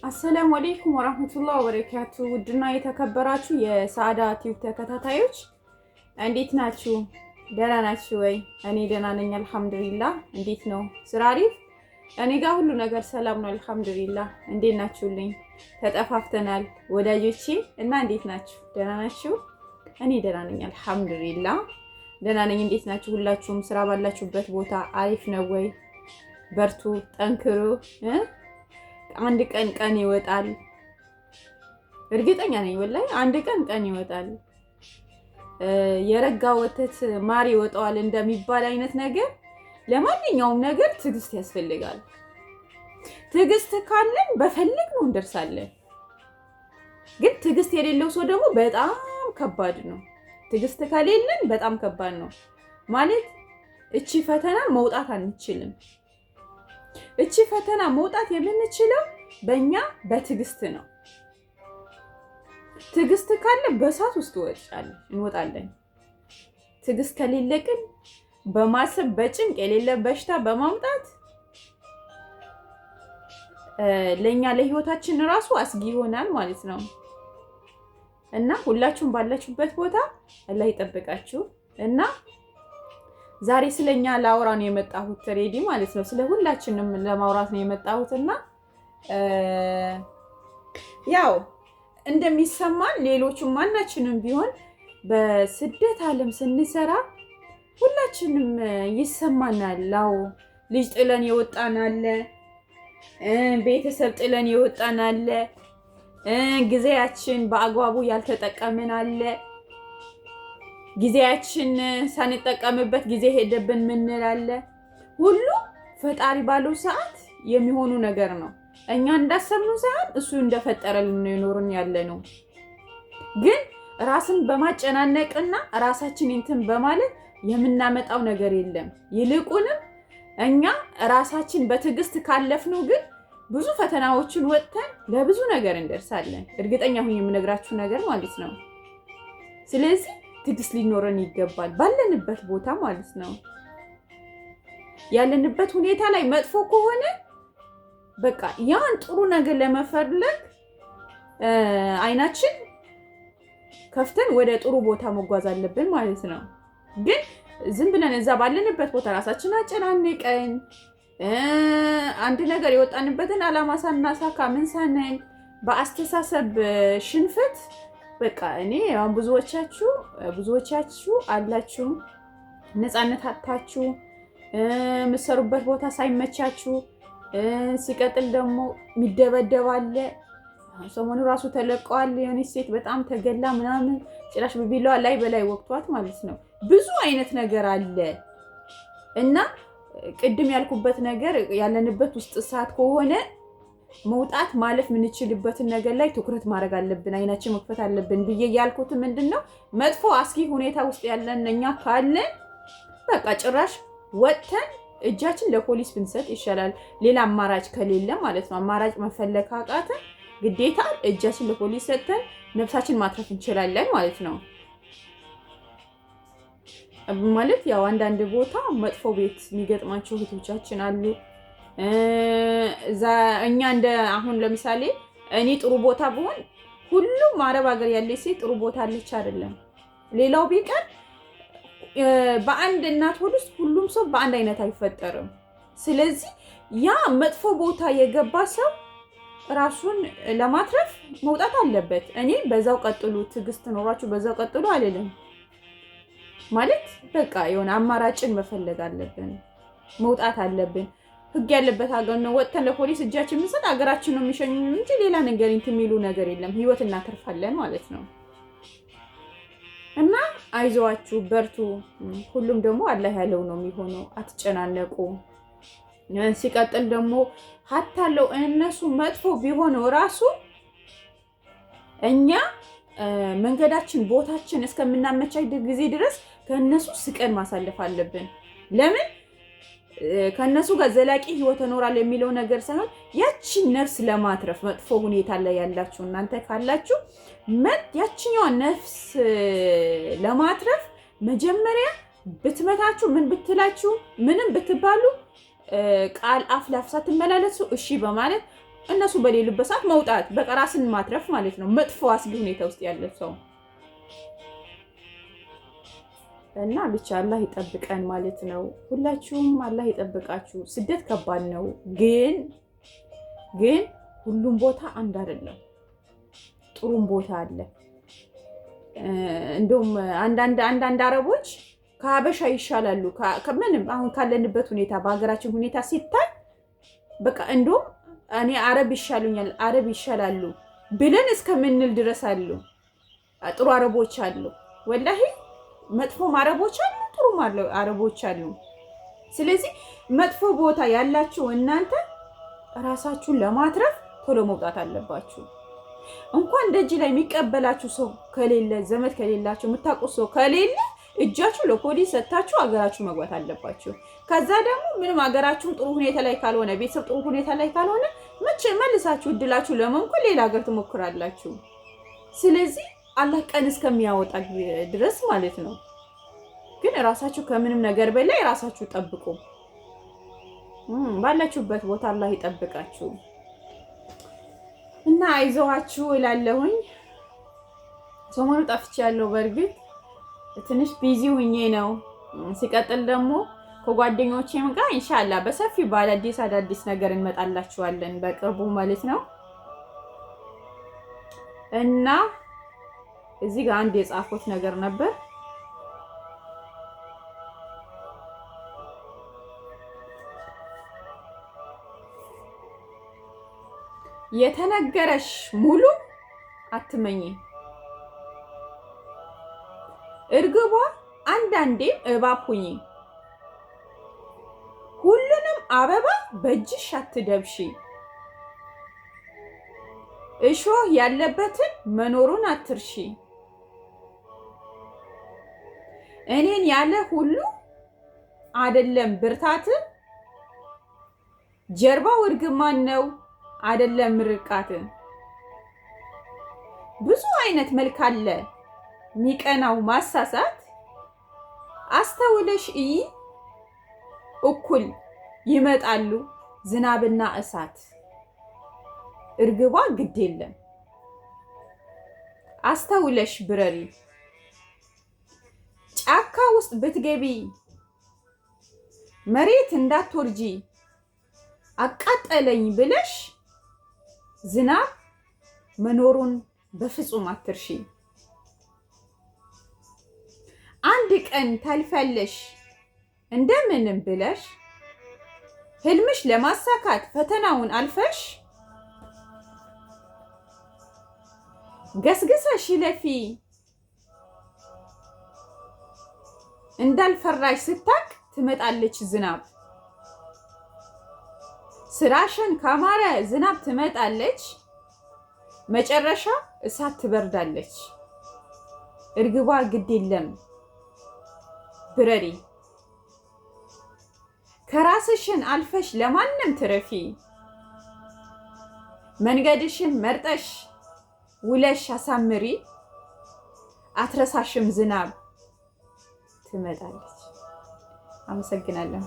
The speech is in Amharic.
አሰላሙ አለይኩም ወራህመቱላሂ ወበረካቱ። ውድና የተከበራችሁ የሰዓዳ ቲዩብ ተከታታዮች እንዴት ናችሁ? ደህና ናችሁ ወይ? እኔ ደህና ነኝ አልሐምዱሊላህ። እንዴት ነው ስራ አሪፍ? እኔ ጋር ሁሉ ነገር ሰላም ነው አልሐምዱሊላህ። እንዴት ናችሁልኝ? ተጠፋፍተናል ወዳጆቼ እና እንዴት ናችሁ? ደህና ናችሁ? እኔ ደህና ነኝ አልሐምዱሊላህ። ደህና ነኝ። እንዴት ናችሁ? ሁላችሁም ስራ ባላችሁበት ቦታ አሪፍ ነው ወይ? በርቱ፣ ጠንክሩ። አንድ ቀን ይወጣል። እርግጠኛ ነኝ ወላሂ አንድ ቀን ይወጣል። የረጋ ወተት ማር ይወጣዋል እንደሚባል አይነት ነገር ለማንኛውም ነገር ትዕግስት ያስፈልጋል። ትዕግስት ካለን በፈለግነው እንደርሳለን። ግን ትዕግስት የሌለው ሰው ደግሞ በጣም ከባድ ነው። ትዕግስት ከሌለን በጣም ከባድ ነው ማለት እቺ ፈተና መውጣት አንችልም። እቺ ፈተና መውጣት የምንችለው በእኛ በትዕግስት ነው። ትዕግስት ካለ በእሳት ውስጥ እንወጣለን። ትዕግስት ከሌለ ግን በማሰብ በጭንቅ የሌለ በሽታ በማምጣት ለኛ ለህይወታችን ራሱ አስጊ ይሆናል ማለት ነው። እና ሁላችሁም ባላችሁበት ቦታ አላህ ይጠብቃችሁ። እና ዛሬ ስለኛ ላውራ ነው የመጣሁት ሬዲ ማለት ነው። ስለ ሁላችንም ለማውራት ነው የመጣሁትና ያው እንደሚሰማን ሌሎቹም ማናችንም ቢሆን በስደት ዓለም ስንሰራ ሁላችንም ይሰማናል። ላው ልጅ ጥለን የወጣን አለ፣ ቤተሰብ ጥለን የወጣን አለ፣ ጊዜያችን በአግባቡ ያልተጠቀምን አለ፣ ጊዜያችን ሳንጠቀምበት ጊዜ ሄደብን ምንል አለ። ሁሉ ፈጣሪ ባለው ሰዓት የሚሆኑ ነገር ነው። እኛ እንዳሰብነው ሳይሆን እሱ እንደፈጠረልን ነው የኖርን ያለ ነው። ግን ራስን በማጨናነቅና ራሳችን እንትን በማለት የምናመጣው ነገር የለም። ይልቁንም እኛ ራሳችን በትዕግስት ካለፍነው ግን ብዙ ፈተናዎችን ወጥተን ለብዙ ነገር እንደርሳለን። እርግጠኛ ሁኝ የምነግራችሁ ነገር ማለት ነው። ስለዚህ ትዕግስት ሊኖረን ይገባል ባለንበት ቦታ ማለት ነው። ያለንበት ሁኔታ ላይ መጥፎ ከሆነ በቃ ያን ጥሩ ነገር ለመፈለግ አይናችን ከፍተን ወደ ጥሩ ቦታ መጓዝ አለብን ማለት ነው። ግን ዝም ብለን እዛ ባለንበት ቦታ ራሳችን አጨናንቀን አንድ ነገር የወጣንበትን ዓላማ ሳናሳካ ምን ሳንል በአስተሳሰብ ሽንፈት በቃ እኔ አሁን ብዙዎቻችሁ አላችሁ ነፃነት አጣችሁ፣ የምትሰሩበት ቦታ ሳይመቻችሁ፣ ሲቀጥል ደግሞ የሚደበደብ አለ። ሰሞኑ ራሱ ተለቀዋል። የሆነች ሴት በጣም ተገላ ምናምን ጭራሽ በቢላዋ ላይ በላይ ወቅቷት ማለት ነው። ብዙ አይነት ነገር አለ እና ቅድም ያልኩበት ነገር ያለንበት ውስጥ እሳት ከሆነ መውጣት ማለፍ የምንችልበትን ነገር ላይ ትኩረት ማድረግ አለብን። አይናችን መክፈት አለብን ብዬ ያልኩት ምንድነው መጥፎ አስጊ ሁኔታ ውስጥ ያለን እኛ ካለን በቃ ጭራሽ ወጥተን እጃችን ለፖሊስ ብንሰጥ ይሻላል። ሌላ አማራጭ ከሌለ ማለት ነው። አማራጭ መፈለግ ካቃተን ግዴታ እጃችን ለፖሊስ ሰጥተን ነፍሳችን ማትረፍ እንችላለን ማለት ነው። ማለት ያው አንዳንድ ቦታ መጥፎ ቤት የሚገጥማቸው እህቶቻችን አሉ። እኛ እንደ አሁን ለምሳሌ እኔ ጥሩ ቦታ ብሆን ሁሉም አረብ ሀገር ያለች ሴት ጥሩ ቦታ አለች አይደለም። ሌላው ቢቀር በአንድ እናት ሆድ ውስጥ ሁሉም ሰው በአንድ አይነት አይፈጠርም። ስለዚህ ያ መጥፎ ቦታ የገባ ሰው ራሱን ለማትረፍ መውጣት አለበት። እኔ በዛው ቀጥሉ፣ ትዕግስት ኖራችሁ በዛው ቀጥሉ አልልም። ማለት በቃ የሆነ አማራጭን መፈለግ አለብን፣ መውጣት አለብን። ህግ ያለበት ሀገር ነው። ወጥተን ለፖሊስ እጃችን ምንሰጥ ሀገራችን ነው የሚሸኙን እንጂ ሌላ ነገር እንትን የሚሉ ነገር የለም። ህይወት እናተርፋለን ማለት ነው። እና አይዟችሁ፣ በርቱ። ሁሉም ደግሞ አላህ ያለው ነው የሚሆነው። አትጨናነቁ። ሲቀጥል ደግሞ ሀታለው እነሱ መጥፎ ቢሆነው ራሱ እኛ መንገዳችን ቦታችን እስከምናመቻች ጊዜ ድረስ ከነሱ ስቀን ማሳለፍ አለብን። ለምን ከነሱ ጋር ዘላቂ ህይወት እኖራለሁ የሚለው ነገር ሳይሆን ያቺን ነፍስ ለማትረፍ መጥፎ ሁኔታ ላይ ያላችሁ እናንተ ካላችሁ ያቺኛው ነፍስ ለማትረፍ መጀመሪያ ብትመታችሁ ምን ብትላችሁ ምንም ብትባሉ ቃል አፍ ላፍ ሳትመላለሱ እሺ በማለት እነሱ በሌሉበት ሰዓት መውጣት፣ በቃ ራስን ማትረፍ ማለት ነው። መጥፎ አስጊ ሁኔታ ውስጥ ያለ ሰው እና ብቻ አላህ ይጠብቀን ማለት ነው። ሁላችሁም አላህ ይጠብቃችሁ። ስደት ከባድ ነው፣ ግን ሁሉም ቦታ አንድ አይደለም። ጥሩም ቦታ አለ። እንደውም አንዳንድ አረቦች ከሀበሻ ይሻላሉ። ከምንም አሁን ካለንበት ሁኔታ በሀገራችን ሁኔታ ሲታይ በቃ እንደውም እኔ አረብ ይሻሉኛል፣ አረብ ይሻላሉ ብለን እስከምንል ድረስ አሉ። ጥሩ አረቦች አሉ፣ ወላሂ መጥፎም አረቦች አሉ፣ ጥሩም አረቦች አሉ። ስለዚህ መጥፎ ቦታ ያላችሁ እናንተ ራሳችሁን ለማትረፍ ቶሎ መውጣት አለባችሁ። እንኳን ደጅ ላይ የሚቀበላችሁ ሰው ከሌለ፣ ዘመድ ከሌላችሁ፣ የምታውቁት ሰው ከሌለ እጃችሁ ለፖሊስ ሰጥታችሁ ሀገራችሁ መግባት አለባችሁ። ከዛ ደግሞ ምንም ሀገራችሁን ጥሩ ሁኔታ ላይ ካልሆነ፣ ቤተሰብ ጥሩ ሁኔታ ላይ ካልሆነ መቼ መልሳችሁ እድላችሁ ለመንኮል ሌላ ሀገር ትሞክራላችሁ። ስለዚህ አላህ ቀን እስከሚያወጣ ድረስ ማለት ነው። ግን ራሳችሁ ከምንም ነገር በላይ ራሳችሁ ጠብቁ። ባላችሁበት ቦታ አላህ ይጠብቃችሁ እና አይዞዋችሁ እላለሁኝ። ሰሞኑ ጠፍቻለሁ፣ በእርግጥ ትንሽ ቢዚ ሁኜ ነው። ሲቀጥል ደግሞ ከጓደኞቼም ጋር ኢንሻአላህ በሰፊው አዳዲስ ነገር እንመጣላችኋለን በቅርቡ ማለት ነው። እና እዚህ ጋር አንድ የጻፉት ነገር ነበር። የተነገረሽ ሙሉ አትመኝ፣ እርግቧ አንዳንዴም እባብ ሁኚ፣ ሁሉንም አበባ በእጅሽ አትደብሺ፣ እሾህ ያለበትን መኖሩን አትርሺ፣ እኔን ያለ ሁሉ አይደለም ብርታት፣ ጀርባው እርግማን ነው አይደለም ምርቃት። ብዙ አይነት መልክ አለ ሚቀናው ማሳሳት፣ አስተውለሽ እይ እኩል ይመጣሉ ዝናብና እሳት። እርግቧ ግድ የለም አስተውለሽ ብረሪ፣ ጫካ ውስጥ ብትገቢ መሬት እንዳትወርጂ፣ አቃጠለኝ ብለሽ ዝናብ መኖሩን በፍጹም አትርሺ። አንድ ቀን ታልፈለሽ እንደምንም ብለሽ፣ ህልምሽ ለማሳካት ፈተናውን አልፈሽ፣ ገስግሰሽ ለፊ እንዳልፈራሽ ስታቅ ትመጣለች ዝናብ። ስራሽን ካማረ ዝናብ ትመጣለች፣ መጨረሻ እሳት ትበርዳለች። እርግቧ ግድ የለም ብረሪ፣ ከራስሽን አልፈሽ ለማንም ትረፊ። መንገድሽን መርጠሽ ውለሽ አሳምሪ፣ አትረሳሽም ዝናብ ትመጣለች። አመሰግናለሁ።